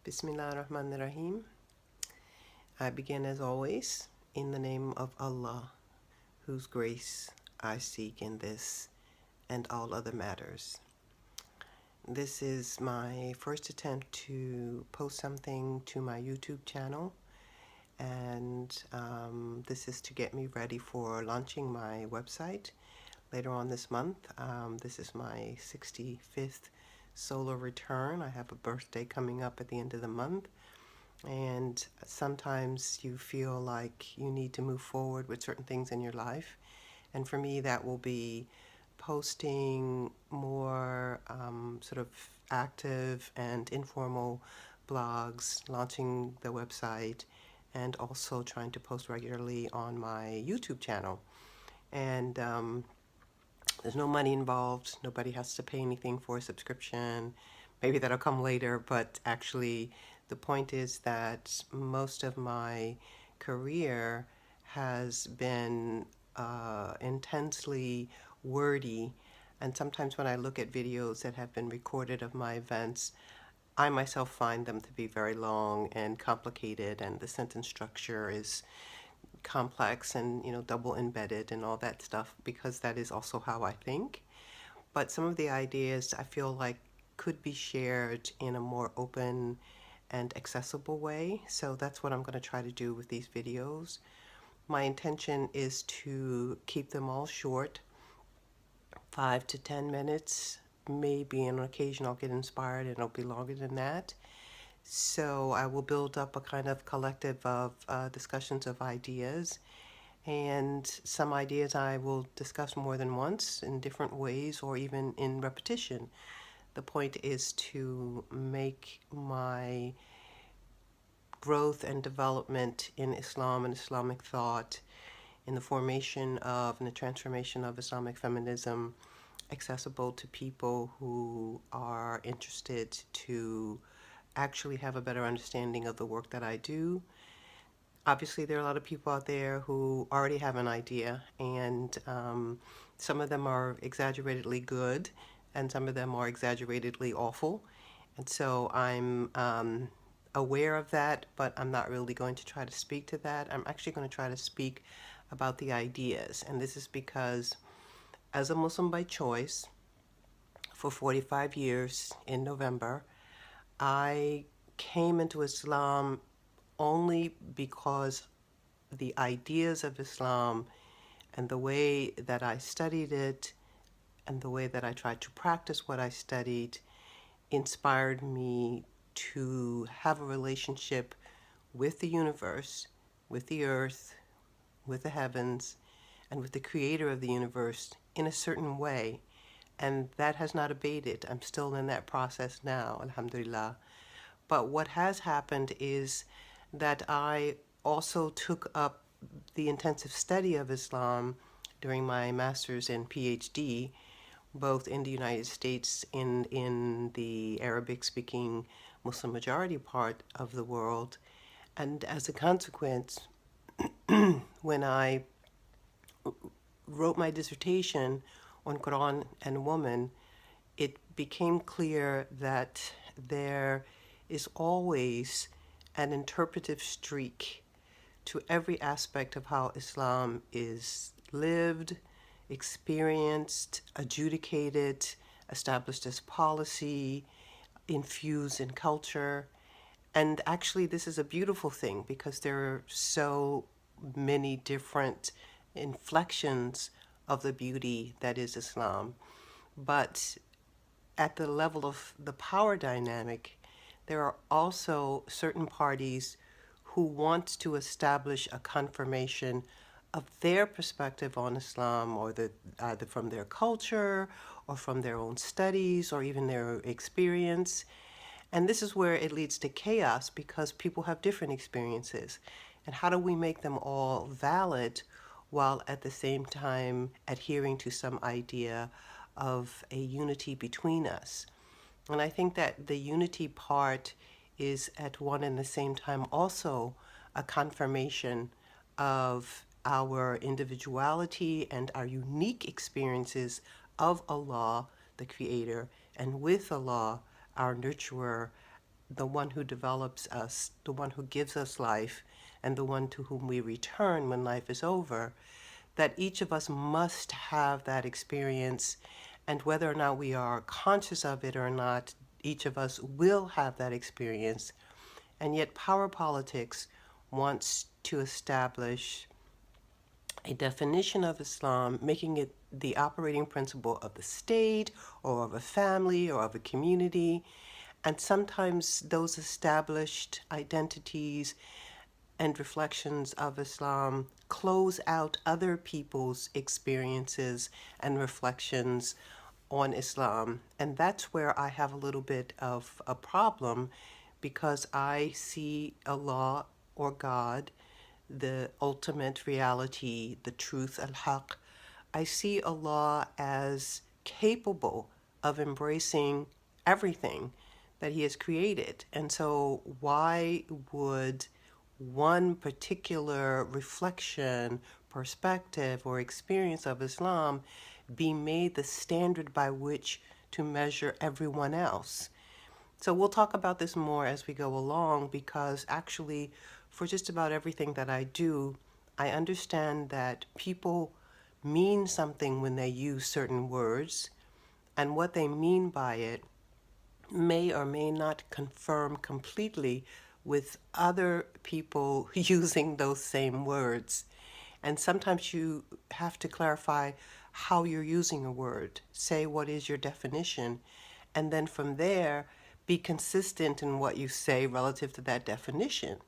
Bismillah ar-Rahman ar-Rahim. I begin as always in the name of Allah, whose grace I seek in this and all other matters. This is my first attempt to post something to my YouTube channel, and this is to get me ready for launching my website later on this month. This is my 65th solar return. I have a birthday coming up at the end of the month. And sometimes you feel like you need to move forward with certain things in your life. And for me, that will be posting more sort of active and informal blogs, launching the website, and also trying to post regularly on my YouTube channel. And there's no money involved. Nobody has to pay anything for a subscription. Maybe that'll come later, but actually the point is that most of my career has been intensely wordy, and sometimes when I look at videos that have been recorded of my events, I myself find them to be very long and complicated, and the sentence structure is complex and double embedded and all that stuff, because that is also how I think. But some of the ideas I feel like could be shared in a more open and accessible way. So that's what I'm going to try to do with these videos. My intention is to keep them all short, 5 to 10 minutes. Maybe on occasion I'll get inspired and it'll be longer than that. So I will build up a kind of collective of discussions of ideas. And some ideas I will discuss more than once in different ways or even in repetition. The point is to make my growth and development in Islam and Islamic thought, in the formation of and the transformation of Islamic feminism, accessible to people who are interested to actually have a better understanding of the work that I do. Obviously, there are a lot of people out there who already have an idea, and some of them are exaggeratedly good, and some of them are exaggeratedly awful. And so I'm aware of that, but I'm not really going to try to speak to that. I'm actually going to try to speak about the ideas. And this is because, as a Muslim by choice, for 45 years in November, I came into Islam only because the ideas of Islam and the way that I studied it and the way that I tried to practice what I studied inspired me to have a relationship with the universe, with the earth, with the heavens, and with the creator of the universe in a certain way. And that has not abated. I'm still in that process now, alhamdulillah. But what has happened is that I also took up the intensive study of Islam during my master's and PhD, both in the United States and in the Arabic-speaking Muslim majority part of the world. And as a consequence, when I wrote my dissertation on Quran and woman, it became clear that there is always an interpretive streak to every aspect of how Islam is lived, experienced, adjudicated, established as policy, infused in culture. And actually, this is a beautiful thing because there are so many different inflections of the beauty that is Islam. But at the level of the power dynamic, there are also certain parties who want to establish a confirmation of their perspective on Islam, or either from their culture or from their own studies or even their experience. And this is where it leads to chaos because people have different experiences. And how do we make them all valid while at the same time adhering to some idea of a unity between us? And I think that the unity part is at one and the same time also a confirmation of our individuality and our unique experiences of Allah, the Creator, and with Allah, our nurturer, the one who develops us, the one who gives us life, and the one to whom we return when life is over, that each of us must have that experience, and whether or not we are conscious of it or not, each of us will have that experience. And yet power politics wants to establish a definition of Islam, making it the operating principle of the state or of a family or of a community. And sometimes those established identities and reflections of Islam close out other people's experiences and reflections on Islam. And that's where I have a little bit of a problem, because I see Allah or God, the ultimate reality, the truth, al-haq. I see Allah as capable of embracing everything that He has created. And so why would one particular reflection, perspective, or experience of Islam be made the standard by which to measure everyone else? So we'll talk about this more as we go along, because actually, for just about everything that I do, I understand that people mean something when they use certain words, and what they mean by it may or may not confirm completely with other people using those same words. And sometimes you have to clarify how you're using a word. Say, what is your definition? And then from there, be consistent in what you say relative to that definition.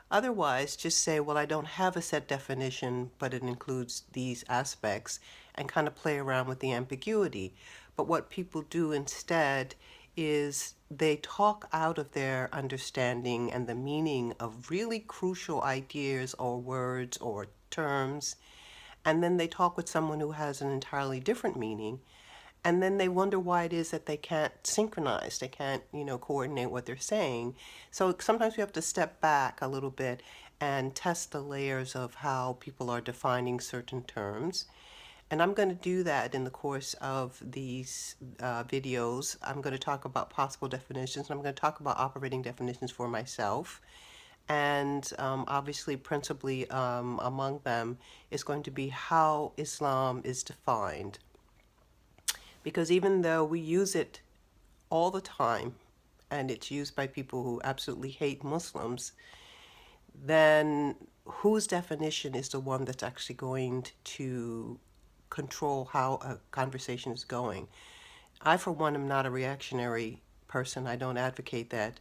Otherwise, just say, well, I don't have a set definition, but it includes these aspects, and kind of play around with the ambiguity. But what people do instead is they talk out of their understanding and the meaning of really crucial ideas or words or terms, and then they talk with someone who has an entirely different meaning, and then they wonder why it is that they can't synchronize, they can't, coordinate what they're saying. So sometimes we have to step back a little bit and test the layers of how people are defining certain terms. And I'm going to do that in the course of these videos. I'm going to talk about possible definitions, and I'm going to talk about operating definitions for myself. And obviously, principally among them is going to be how Islam is defined. Because even though we use it all the time, and it's used by people who absolutely hate Muslims, then whose definition is the one that's actually going to control how a conversation is going? I, for one, am not a reactionary person. I don't advocate that.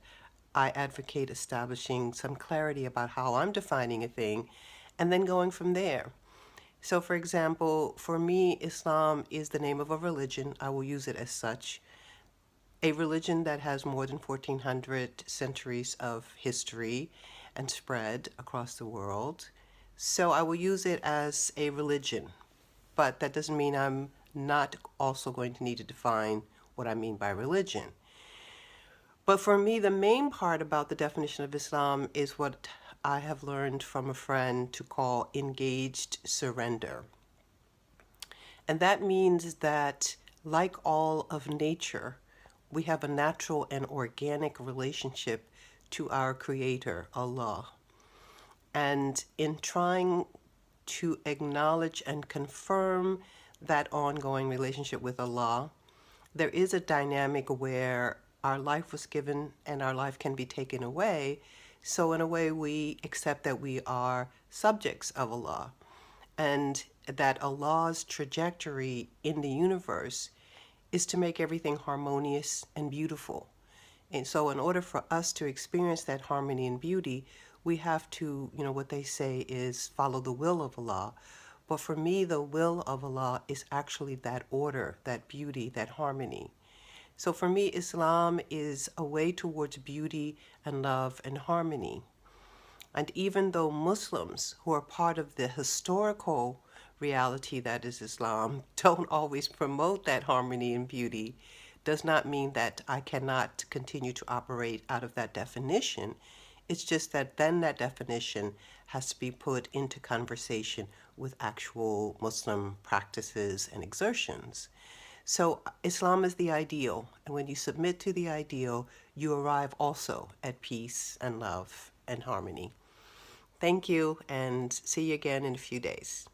I advocate establishing some clarity about how I'm defining a thing and then going from there. So, for example, for me, Islam is the name of a religion. I will use it as such. A religion that has more than 1,400 centuries of history and spread across the world. So I will use it as a religion. But that doesn't mean I'm not also going to need to define what I mean by religion. But for me, the main part about the definition of Islam is what I have learned from a friend to call engaged surrender. And that means that, like all of nature, we have a natural and organic relationship to our Creator, Allah. And in trying to acknowledge and confirm that ongoing relationship with Allah, there is a dynamic where our life was given and our life can be taken away. So in a way, we accept that we are subjects of Allah, and that Allah's trajectory in the universe is to make everything harmonious and beautiful. And so in order for us to experience that harmony and beauty, we have to, what they say is follow the will of Allah. But for me, the will of Allah is actually that order, that beauty, that harmony. So for me, Islam is a way towards beauty and love and harmony. And even though Muslims, who are part of the historical reality that is Islam, don't always promote that harmony and beauty, does not mean that I cannot continue to operate out of that definition. It's just that then that definition has to be put into conversation with actual Muslim practices and exertions. So Islam is the ideal, and when you submit to the ideal, you arrive also at peace and love and harmony. Thank you, and see you again in a few days.